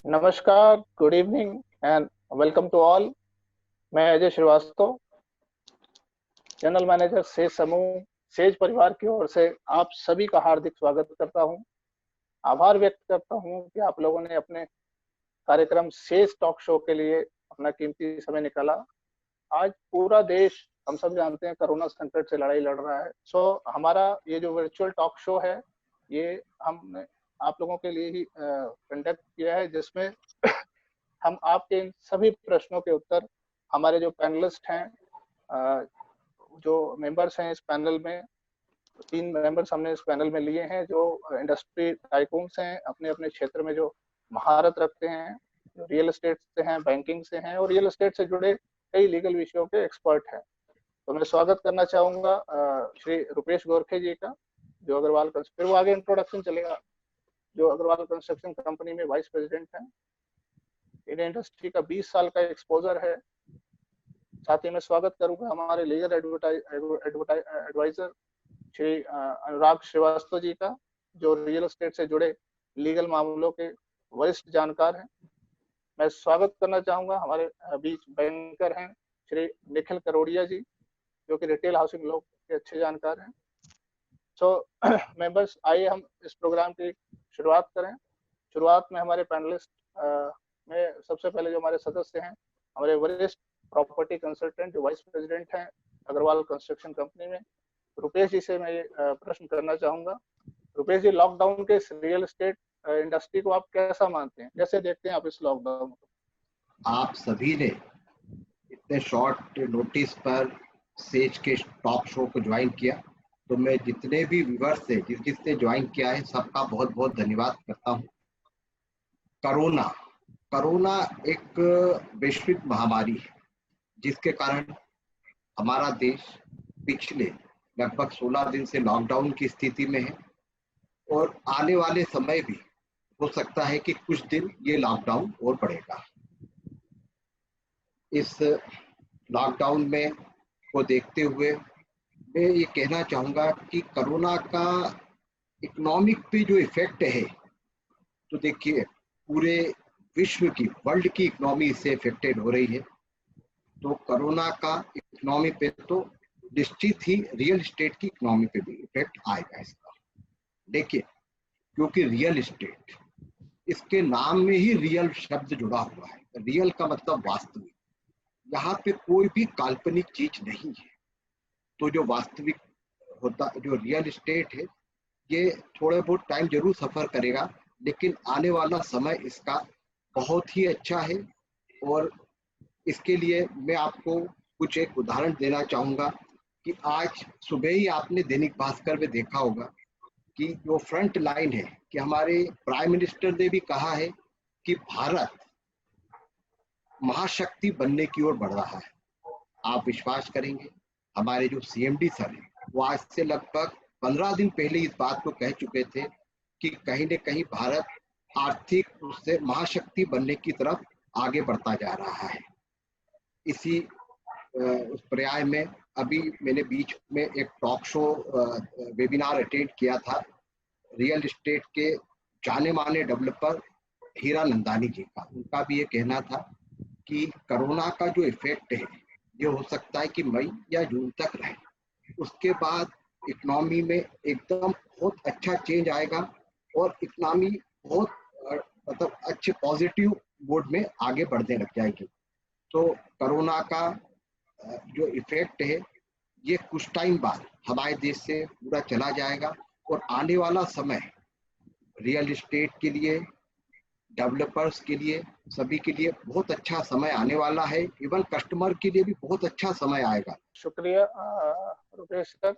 नमस्कार, good evening and welcome to all. मैं Ajay Srivastava, general manager SAGE समूह सेज परिवार की ओर से आप सभी का हार्दिक स्वागत करता हूं। आभार व्यक्त करता हूं कि आप लोगों ने अपने कार्यक्रम सेज टॉक शो के लिए अपना कीमती समय निकाला। आज पूरा देश, हम सब जानते हैं, कोरोना संकट से लड़ाई लड़ रहा है। हमारा ये जो वर्चुअल टॉक शो है, ये हमने आप लोगों के लिए ही कंडक्ट किया है, जिसमें हम आपके इन सभी प्रश्नों के उत्तर हमारे जो पैनलिस्ट हैं, जो मेंबर्स हैं इस पैनल में, 3 मेंबर्स हमने इस पैनल में लिए हैं जो इंडस्ट्री टाइकून्स हैं, अपने अपने क्षेत्र में जो महारत रखते हैं, जो रियल एस्टेट से हैं, बैंकिंग से हैं और रियल एस्टेट से जुड़े कई लीगल विषयों के एक्सपर्ट हैं। तो मैं स्वागत करना चाहूंगा श्री रुपेश गोरखे जी का, जो अग्रवाल, फिर वो आगे इंट्रोडक्शन चलेगा, जो अग्रवाल कंस्ट्रक्शन कंपनी में वाइस प्रेसिडेंट हैं। इंडियन इंडस्ट्री का 20 साल का एक्सपोजर है। साथ ही मैं स्वागत करूंगा हमारे लीगल एडवाइजर श्री अनुराग श्रीवास्तव जी का, जो रियल एस्टेट से जुड़े लीगल मामलों के वरिष्ठ जानकार हैं। मैं स्वागत करना चाहूंगा हमारे बीच बैंकर हैं श्री निखिल करोड़िया जी, जो कि रिटेल हाउसिंग लॉ के अच्छे जानकार हैं। मेंबर्स, आइए हम इस प्रोग्राम की शुरुआत करें। शुरुआत में हमारे पैनलिस्ट में सबसे पहले जो हमारे सदस्य हैं, हमारे वरिष्ठ प्रॉपर्टी कंसल्टेंट जो वाइस प्रेसिडेंट हैं अग्रवाल कंस्ट्रक्शन कंपनी में, रुपेश जी से मैं ये प्रश्न करना चाहूंगा। रुपेश जी, लॉकडाउन के इस रियल एस्टेट इंडस्ट्री को आप कैसा मानते हैं, कैसे देखते हैं आप इस लॉकडाउन को? आप सभी ने इतने शॉर्ट नोटिस पर सेज के टॉक शो को ज्वाइन किया, तो मैं जितने भी व्यूअर्स थे, जिसने ज्वाइन किया है, सबका बहुत बहुत धन्यवाद करता हूँ। कोरोना एक वैश्विक महामारी है, जिसके कारण हमारा देश पिछले लगभग 16 दिन से लॉकडाउन की स्थिति में है और आने वाले समय भी हो सकता है कि कुछ दिन ये लॉकडाउन और बढ़ेगा। इस लॉकडाउन में को देखते हुए मैं ये कहना चाहूँगा कि कोरोना का इकोनॉमिक पे जो इफेक्ट है, तो देखिए पूरे विश्व की, वर्ल्ड की इकोनॉमी इससे इफेक्टेड हो रही है। तो कोरोना का इकोनॉमी पे तो निश्चित ही रियल एस्टेट की इकोनॉमी पे भी इफेक्ट आएगा इसका। देखिए, क्योंकि रियल एस्टेट, इसके नाम में ही रियल शब्द जुड़ा हुआ है। रियल का मतलब वास्तविक, यहाँ पे कोई भी काल्पनिक चीज नहीं है। तो जो वास्तविक होता, जो रियल एस्टेट है, ये थोड़ा बहुत टाइम जरूर सफर करेगा, लेकिन आने वाला समय इसका बहुत ही अच्छा है। और इसके लिए मैं आपको कुछ एक उदाहरण देना चाहूँगा कि आज सुबह ही आपने दैनिक भास्कर में देखा होगा कि जो फ्रंट लाइन है, कि हमारे प्राइम मिनिस्टर ने भी कहा है कि भारत महाशक्ति बनने की ओर बढ़ रहा है। आप विश्वास करेंगे, हमारे जो सीएमडी सर हैं, वो आज से लगभग 15 दिन पहले इस बात को कह चुके थे कि कहीं न कहीं भारत आर्थिक रूप से महाशक्ति बनने की तरफ आगे बढ़ता जा रहा है। इसी उस पर्याय में अभी मैंने बीच में एक टॉक शो वेबिनार अटेंड किया था रियल एस्टेट के जाने माने डेवलपर हीरा नंदानी जी का। उनका भी ये कहना था कि कोरोना का जो इफेक्ट है, ये हो सकता है कि मई या जून तक रहे, उसके बाद इकोनॉमी में एकदम बहुत अच्छा चेंज आएगा और इकोनॉमी बहुत मतलब अच्छे पॉजिटिव मोड में आगे बढ़ने लग जाएगी। तो कोरोना का जो इफेक्ट है, ये कुछ टाइम बाद हमारे देश से पूरा चला जाएगा और आने वाला समय रियल एस्टेट के लिए, डेवलपर्स के लिए, सभी के लिए बहुत अच्छा समय आने वाला है। इवन कस्टमर के लिए भी बहुत अच्छा समय आएगा। शुक्रिया रुपेश सर।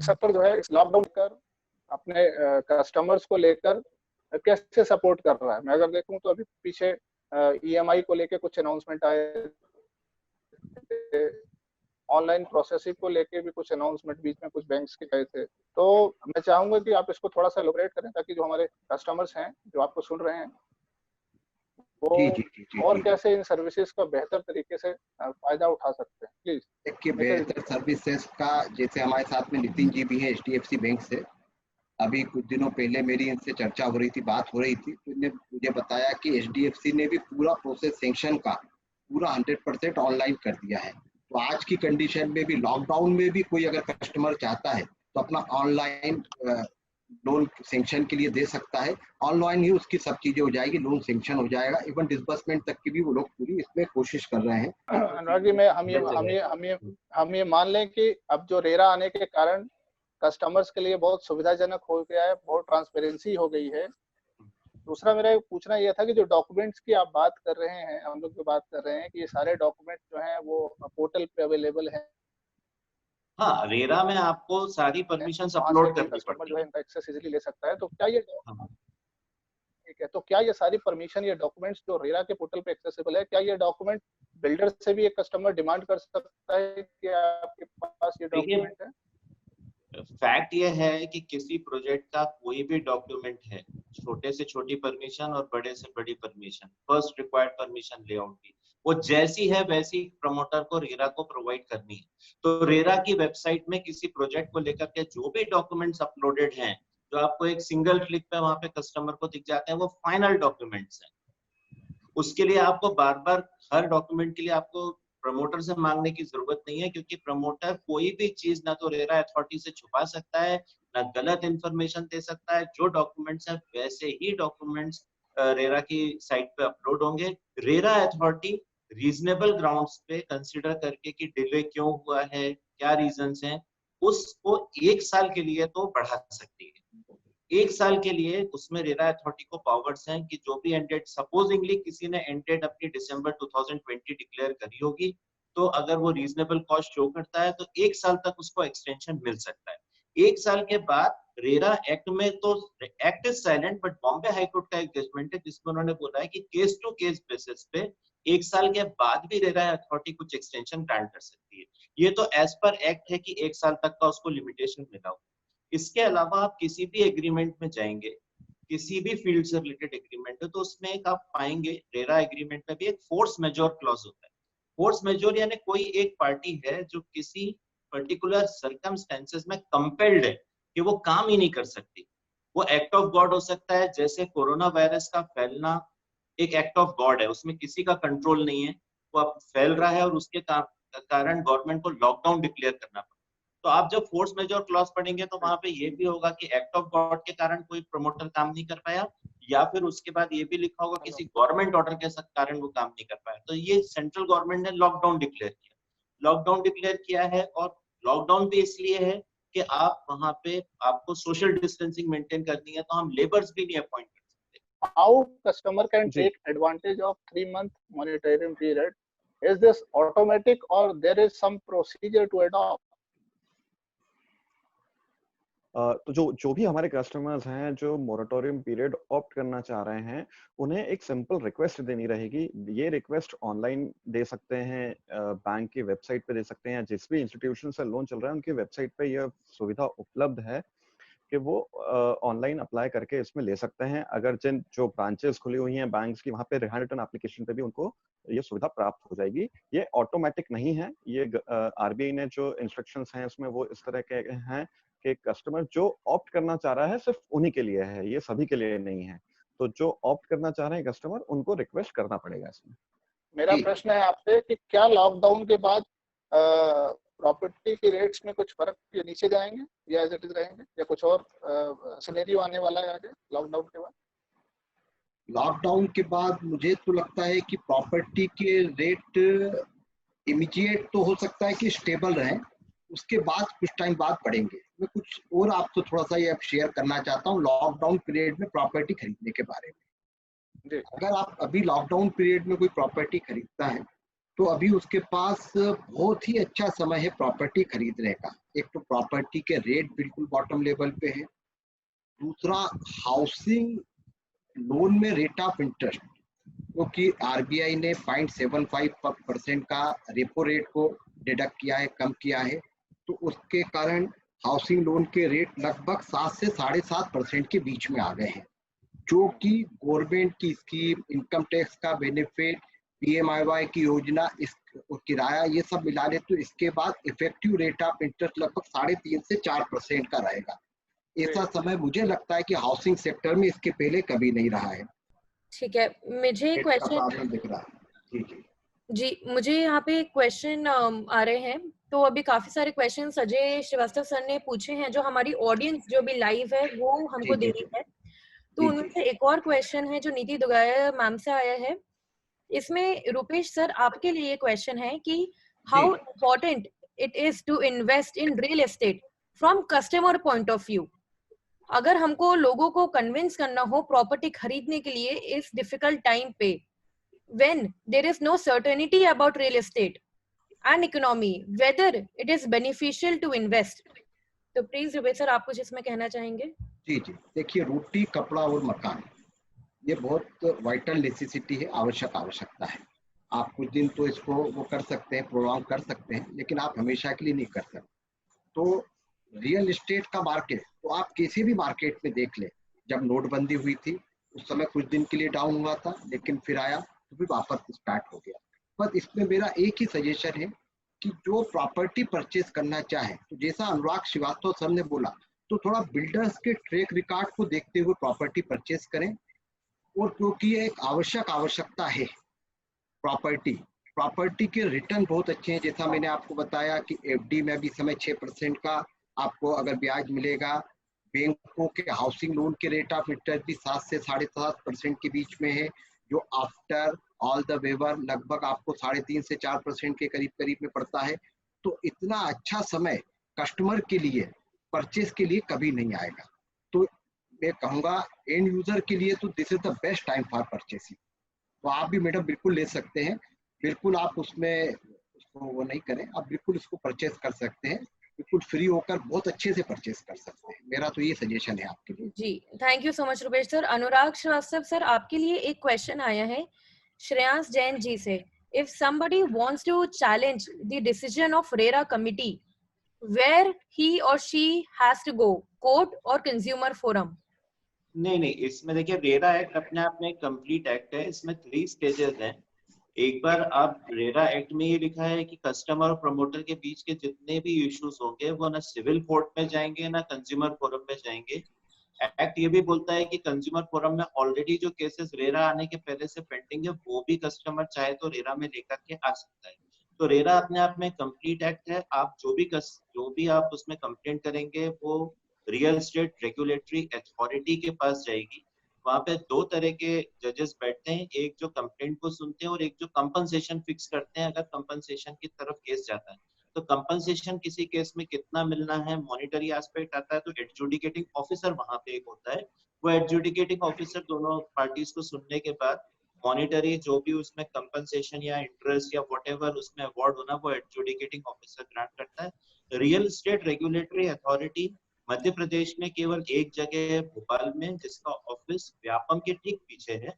सेक्टर जो है इस लॉकडाउन कर अपने कस्टमर्स को लेकर कैसे सपोर्ट कर रहा है? मैं अगर देखूं तो अभी पीछे ईएमआई को लेकर कुछ अनाउंसमेंट आए, ऑनलाइन प्रोसेसिंग को लेके भी कुछ अनाउंसमेंट बीच में कुछ बैंक्स के गए थे। तो मैं चाहूंगा कि आप इसको थोड़ा सा एलोबरेट करें, ताकि जो हमारे कस्टमर्स हैं, जो आपको सुन रहे हैं, वो और कैसे इन सर्विसेज का बेहतर तरीके से फायदा उठा सकते हैं। प्लीज। देखिए, बेहतर सर्विसेज का, जैसे हमारे साथ में नितिन जी भी हैं HDFC बैंक से, अभी कुछ दिनों पहले मेरी इनसे चर्चा हो रही थी, बात हो रही थी, तो इन्होंने मुझे बताया कि HDFC ने भी पूरा प्रोसेस सैंक्शन का पूरा 100% ऑनलाइन कर दिया है। तो आज की कंडीशन में भी, लॉकडाउन में भी कोई अगर कस्टमर चाहता है तो अपना ऑनलाइन लोन सैंक्शन के लिए दे सकता है। ऑनलाइन ही उसकी सब चीजें हो जाएगी, लोन सैंक्शन हो जाएगा, इवन डिसबर्समेंट तक की भी वो लोग पूरी इसमें कोशिश कर रहे हैं। अनुराग जी, मैं हम ये मान लें कि अब जो रेरा आने के कारण कस्टमर्स के लिए बहुत सुविधाजनक हो गया है, बहुत ट्रांसपेरेंसी हो गई है। दूसरा मेरा पूछना यह था कि जो डॉक्यूमेंट्स की आप बात कर रहे हैं, हम लोग जो बात कर रहे हैं कि ये सारे डॉक्यूमेंट जो हैं वो पोर्टल पे अवेलेबल हैं। हाँ, रेरा में आपको सारी परमिशन वहाँ अपलोड से करनी कस्टमर पड़ती जो है है। इनका एक्सेस इजीली ले सकता है। तो क्या ये हाँ। ठीक है, तो क्या ये सारी परमिशन, ये डॉक्यूमेंट्स जो रेरा के पोर्टल पे एक्सेसिबल है, क्या ये डॉक्यूमेंट बिल्डर से भी एक कस्टमर डिमांड कर सकता है कि आपके पास ये देखिए, डॉक्यूमेंट है? फैक्ट ये है कि किसी प्रोजेक्ट का कोई भी डॉक्यूमेंट है, छोटे से छोटी परमिशन और बड़े से बड़ी permission, first required permission layout की, वो जैसी है वैसी प्रमोटर को रेरा को प्रोवाइड करनी है। तो रेरा की वेबसाइट में किसी प्रोजेक्ट को लेकर के जो भी डॉक्यूमेंट्स अपलोडेड हैं, जो आपको एक सिंगल क्लिक पे वहां पे कस्टमर को दिख जाते हैं, वो फाइनल डॉक्यूमेंट्स हैं। उसके लिए आपको बार बार हर डॉक्यूमेंट के लिए आपको प्रमोटर से मांगने की जरूरत नहीं है, क्योंकि प्रमोटर कोई भी चीज ना तो रेरा अथॉरिटी से छुपा सकता है, ना गलत इंफॉर्मेशन दे सकता है। जो डॉक्यूमेंट्स है वैसे ही डॉक्यूमेंट्स रेरा की साइट पे अपलोड होंगे। रेरा अथॉरिटी रीजनेबल ग्राउंड्स पे कंसिडर करके कि डिले क्यों हुआ है, क्या रीजंस हैं, उसको 1 साल के लिए तो बढ़ा सकती है। 1 साल के लिए उसमें रेरा अथॉरिटी को पावर्स हैं कि जो भी एंड डेट, सपोजिंगली किसी ने एंड डेट अपनी दिसंबर 2020 डिक्लेयर करी होगी, तो अगर वो रीजनेबल कॉस्ट शो करता है तो 1 साल तक उसको एक्सटेंशन मिल सकता है। 1 साल के बाद रेरा एक्ट में, तो act is silent, but Bombay high court का एक जजमेंट है जिसमें उन्होंने बोला है कि केस टू केस बेसिस पे 1 साल के बाद भी रेरा अथॉरिटी कुछ एक्सटेंशन ग्रांट कर सकती है। ये तो एज पर एक्ट है कि 1 साल तक का उसको लिमिटेशन मिला हुआ। इसके अलावा आप किसी भी एग्रीमेंट में जाएंगे, किसी भी फील्ड से रिलेटेड एग्रीमेंट है, तो उसमें एक आप पाएंगे रेरा एग्रीमेंट में भी एक फोर्स मेजोर क्लॉज होता है। फोर्स मेजोर यानी कोई एक पार्टी है जो किसी पर्टिकुलर सर्कमस्टेंसेस में कंपेल्ड है कि वो काम ही नहीं कर सकती। वो एक्ट ऑफ गॉड हो सकता है, जैसे कोरोना वायरस का फैलना एक एक्ट ऑफ गॉड है, उसमें किसी का कंट्रोल नहीं है, वो अब फैल रहा है और उसके कारण गवर्नमेंट को लॉकडाउन डिक्लेयर करना पड़ा। तो आप जब फोर्स मेजोर क्लॉज पढ़ेंगे तो वहां पे ये भी होगा कि एक्ट ऑफ गॉड के कारण कोई प्रमोटर काम नहीं कर पाया, या फिर उसके बाद ये भी लिखा होगा किसी गवर्नमेंट ऑर्डर के कारण वो काम नहीं कर पाया। तो ये सेंट्रल गवर्नमेंट ने लॉकडाउन डिक्लेयर किया, लॉकडाउन डिक्लेयर किया है। और लॉकडाउन भी इसलिए है कि आप वहां पे, आपको सोशल डिस्टेंसिंग मेंटेन करनी है, तो हम लेबर्स भी नहीं अपॉइंट कर सकते। How customer can take advantage of 3-month monitoring period? Is this automatic or there is some procedure to adopt? तो जो भी हमारे कस्टमर्स हैं जो मोरेटोरियम पीरियड ऑप्ट करना चाह रहे हैं, उन्हें एक सिंपल रिक्वेस्ट देनी रहेगी। ये रिक्वेस्ट ऑनलाइन दे सकते हैं, बैंक की वेबसाइट पे दे सकते हैं, या जिस भी इंस्टीट्यूशन से लोन चल रहा है उनकी वेबसाइट पे यह सुविधा उपलब्ध है कि वो ऑनलाइन अप्लाई करके इसमें ले सकते हैं। अगर जो ब्रांचेस खुली हुई हैं बैंक्स की, वहां पे रिहाई रिटर्न एप्लीकेशन पे भी उनको ये सुविधा प्राप्त हो जाएगी। ये ऑटोमेटिक नहीं है, ये आरबीआई ने जो इंस्ट्रक्शंस हैं उसमें वो इस तरह के हैं कि कस्टमर जो ऑप्ट करना चाह रहा है सिर्फ उन्हीं के लिए है, ये सभी के लिए नहीं है। तो जो ऑप्ट करना चाह रहे हैं कस्टमर, उनको रिक्वेस्ट करना पड़ेगा इसमें। मेरा प्रश्न है आपसे कि क्या लॉकडाउन के बाद प्रॉपर्टी के रेट्स में कुछ फर्क नीचे जाएंगे या एज इट इज रहेंगे, या कुछ और सिनेरियो आने वाला है आगे लॉकडाउन के बाद? लॉकडाउन के बाद मुझे तो लगता है कि प्रॉपर्टी के रेट इमीडिएट तो हो सकता है कि स्टेबल रहे, उसके बाद कुछ टाइम बाद बढ़ेंगे। मैं कुछ और आपको थोड़ा सा ये शेयर करना चाहता हूँ लॉकडाउन पीरियड में प्रॉपर्टी खरीदने के बारे में। अगर आप अभी लॉकडाउन पीरियड में कोई प्रॉपर्टी खरीदता है तो अभी उसके पास बहुत ही अच्छा समय है प्रॉपर्टी खरीदने का। एक तो प्रॉपर्टी के रेट बिल्कुल बॉटम लेवल पे है, दूसरा हाउसिंग लोन में रेट ऑफ इंटरेस्ट, क्योंकि आरबीआई ने 0.75% का रेपो रेट को डिडक्ट किया है, कम किया है, तो उसके कारण हाउसिंग लोन के रेट लगभग 7 से 7.5% के बीच में आ गए हैं, जो कि गवर्नमेंट की स्कीम, इनकम टैक्स का बेनिफिट, PMIY की योजना, इस किराया, ये सब मिला ले तो इसके बाद इफेक्टिव रेट ऑफ इंटरेस्ट लगभग 3.5 से 4% का रहेगा। ऐसा समय मुझे लगता है कि हाउसिंग सेक्टर में इसके पहले कभी नहीं रहा है। ठीक है, मुझे क्वेश्चन प्रॉब्लम दिख रहा है। जी जी, मुझे यहाँ पे क्वेश्चन आ रहे हैं। तो अभी काफी सारे क्वेश्चन अजय श्रीवास्तव सर ने पूछे हैं, जो हमारी ऑडियंस जो भी लाइव है वो हमको दे रही है। तो जी, उनमें से एक और क्वेश्चन है जो नीति दुगाया मैम से आया है। इसमें रूपेश सर आपके लिए क्वेश्चन है कि how important it is to invest in real estate from customer point of view. अगर हमको लोगों को कन्विंस करना हो प्रॉपर्टी खरीदने के लिए इस डिफिकल्ट टाइम पे, when there is no certainty about real estate and economy, whether it is beneficial to invest. तो प्लीज रुपेश सर आप कुछ इसमें कहना चाहेंगे? जी जी, देखिए, रोटी, कपड़ा और मकान ये बहुत वाइटल नेसेसिटी है, आवश्यकता है। आप कुछ दिन तो इसको वो कर सकते हैं, प्रोग्राम कर सकते हैं, लेकिन आप हमेशा के लिए नहीं कर सकते। तो रियल एस्टेट का मार्केट तो आप किसी भी मार्केट में देख ले, जब नोटबंदी हुई थी उस समय कुछ दिन के लिए डाउन हुआ था, लेकिन फिर आया तो फिर वापस स्टार्ट हो गया। बस इसमें मेरा एक ही सजेशन है कि जो प्रॉपर्टी परचेज करना चाहे, तो जैसा अनुराग श्रीवास्तव सर ने बोला, तो थोड़ा बिल्डर्स के ट्रैक रिकॉर्ड को देखते हुए प्रॉपर्टी परचेज करें। और क्योंकि ये एक आवश्यकता है, प्रॉपर्टी के रिटर्न बहुत अच्छे हैं। जैसा मैंने आपको बताया कि एफडी में अभी समय 6% का आपको अगर ब्याज मिलेगा, बैंकों के हाउसिंग लोन के रेट ऑफ इंटरेस्ट भी 7 से 7.5% के बीच में है, जो आफ्टर ऑल द वेवर लगभग आपको 3.5 से 4% के करीब में पड़ता है। तो इतना अच्छा समय कस्टमर के लिए परचेज के लिए कभी नहीं आएगा। तो मैं कहूँगा एंड यूजर के लिए तो this is the best time for purchasing. तो आप भी मैडम बिल्कुल ले सकते हैं, बिल्कुल आप उसमें उसको वो नहीं करें, आप बिल्कुल इसको परचेज कर सकते हैं, बिल्कुल फ्री होकर बहुत अच्छे से परचेज कर सकते हैं। मेरा तो ये सजेशन है आपके लिए। जी, thank you so much Rupesh sir. Anurag Srivastava sir आपके लिए एक क्वेश्चन आया है श्रेयांश जैन जी से। If somebody wants to challenge the decision of RERA committee, where he or she has to go, court or consumer forum? नहीं, इसमें देखिए रेरा एक्ट अपने आप में कंप्लीट एक्ट है। इसमें 3 स्टेजेस हैं। एक बार आप रेरा एक्ट में ये लिखा है कि कस्टमर और प्रमोटर के बीच के जितने भी इश्यूज होंगे वो ना सिविल कोर्ट में जाएंगे ना कंज्यूमर फोरम में जाएंगे। एक्ट ये भी बोलता है कि कंज्यूमर फोरम में ऑलरेडी जो केसेस रेरा आने के पहले से पेंडिंग है वो भी कस्टमर चाहे तो रेरा में लेकर के आ सकता है। तो रेरा अपने आप में कंप्लीट एक्ट है। आप जो भी आप उसमें कंप्लेंट करेंगे वो रियल एस्टेट रेगुलेटरी अथॉरिटी के पास जाएगी। वहां पे 2 तरह के जजेस बैठते हैं, एक जो कंप्लेंट को सुनते हैं और एक जो कंपनसेशन फिक्स करते हैं अगर कंपनसेशन की तरफ केस जाता है। तो कंपनसेशन किसी केस में कितना मिलना है, मॉनिटरी एस्पेक्ट आता है, तो एडजुडिकेटिंग ऑफिसर वहां पे एक होता है। वो एडजुडिकेटिंग ऑफिसर दोनों पार्टीज को सुनने के बाद मॉनिटरी जो भी उसमें कंपनसेशन या इंटरेस्ट या व्हाटएवर उसमें अवार्ड होना वो एडजुडिकेटिंग ऑफिसर ग्रांट करता है। Real estate regulatory authority Madhya Pradesh में केवल एक जगह है, भोपाल में, जिसका ऑफिस व्यापम के ठीक पीछे है।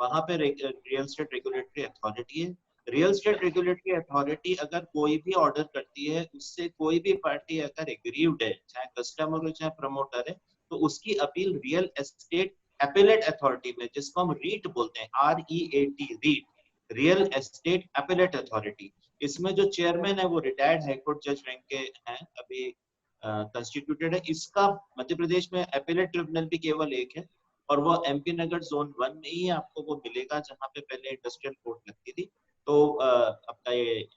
वहां पे रियल एस्टेट रेगुलेटरी अथॉरिटी है। रियल एस्टेट रेगुलेटरी अथॉरिटी अगर कोई भी ऑर्डर करती है, उससे कोई भी पार्टी अगर एग्रीव्ड है, चाहे कस्टमर हो चाहे प्रमोटर है, तो उसकी appeal real estate appellate authority में, जिसको हम रीट बोलते हैं, REAT, REAT, real estate appellate authority. इसमें जो चेयरमैन है वो रिटायर्ड हाईकोर्ट जज रैंक के हैं, अभी कंस्टिट्यूटेड है। इसका मध्य प्रदेश में एपेलेट ट्रिब्यूनल भी केवल एक है और वो MP नगर जोन 1 में ही आपको वो मिलेगा, जहाँ पे पहले इंडस्ट्रियल कोर्ट लगती थी। तो अपना ये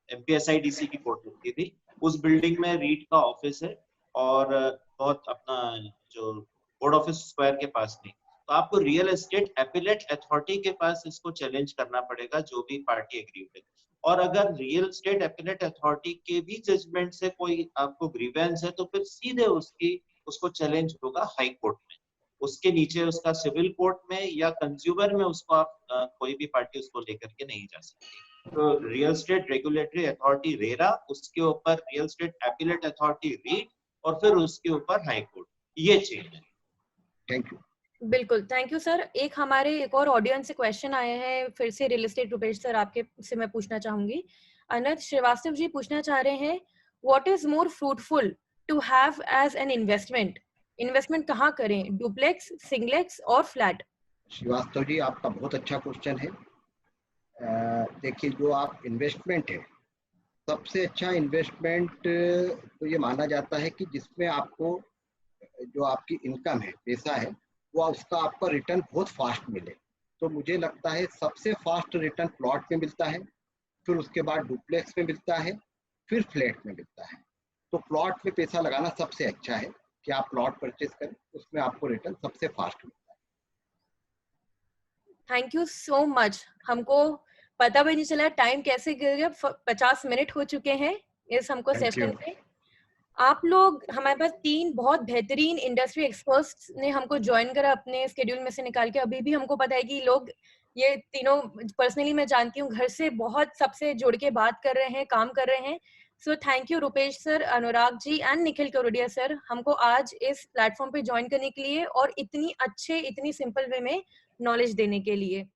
MPSIDC की कोर्ट लगती थी, उस बिल्डिंग में रीट का ऑफिस है और बहुत अपना जो बोर्ड ऑफिस स्क्वायर के पास नहीं। तो आपको रियल एस्टेट एपेलेट अथॉरिटी के पास इसको चैलेंज करना पड़ेगा, जो भी पार्टी एग्रीड है। और अगर रियल एस्टेट एपेलेट अथॉरिटी के भी जजमेंट से कोई आपको ग्रीवेंस है तो फिर सीधे उसको चैलेंज होगा हाई कोर्ट में, उसके नीचे उसका सिविल कोर्ट में या कंज्यूमर में उसको आप कोई भी पार्टी उसको लेकर के नहीं जा सकती। तो real estate regulatory authority RERA, उसके ऊपर real estate appellate authority REAT और फिर उसके ऊपर हाई कोर्ट, ये चेंज है। Thank you. बिल्कुल, थैंक यू सर। एक हमारे एक और ऑडियंस से क्वेश्चन आए हैं, फिर से रियल एस्टेट रुपेश सर आपके से मैं पूछना चाहूंगी। अनंत श्रीवास्तव जी पूछना चाह रहे हैं, what is more fruitful to have as an investment कहाँ करें, डुप्लेक्स, सिंगलेक्स और फ्लैट? श्रीवास्तव जी, आपका बहुत अच्छा क्वेश्चन है। देखिए, जो आप इन्वेस्टमेंट है, सबसे अच्छा इन्वेस्टमेंट तो ये माना जाता है कि जिसमें आपको जो आपकी इनकम है, पैसा है, वो उसका आपका रिटर्न बहुत फास्ट मिले। तो मुझे लगता है सबसे फास्ट रिटर्न प्लॉट में मिलता है, फिर उसके बाद डुप्लेक्स में मिलता है, फिर फ्लैट में मिलता है। तो प्लॉट में पैसा लगाना सबसे अच्छा है कि आप प्लॉट परचेज करें, उसमें आपको रिटर्न सबसे फास्ट मिलता है। Thank you so much. हमको पता भी नहीं चला टाइम कैसे गिर गया, 50 मिनट हो चुके हैं इस हमको Thank सेशन you. पे। आप लोग, हमारे पास 3 बहुत बेहतरीन इंडस्ट्री एक्सपर्ट्स ने हमको ज्वाइन करा अपने स्केड्यूल में से निकाल के। अभी भी हमको पता है कि लोग, ये तीनों पर्सनली मैं जानती हूँ, घर से बहुत सबसे जुड़ के बात कर रहे हैं, काम कर रहे हैं। So thank you Rupesh sir, Anurag ji and Nikhil Karodia sir, हमको आज इस प्लेटफॉर्म पे ज्वाइन करने के लिए और इतनी अच्छे, इतनी सिंपल वे में नॉलेज देने के लिए।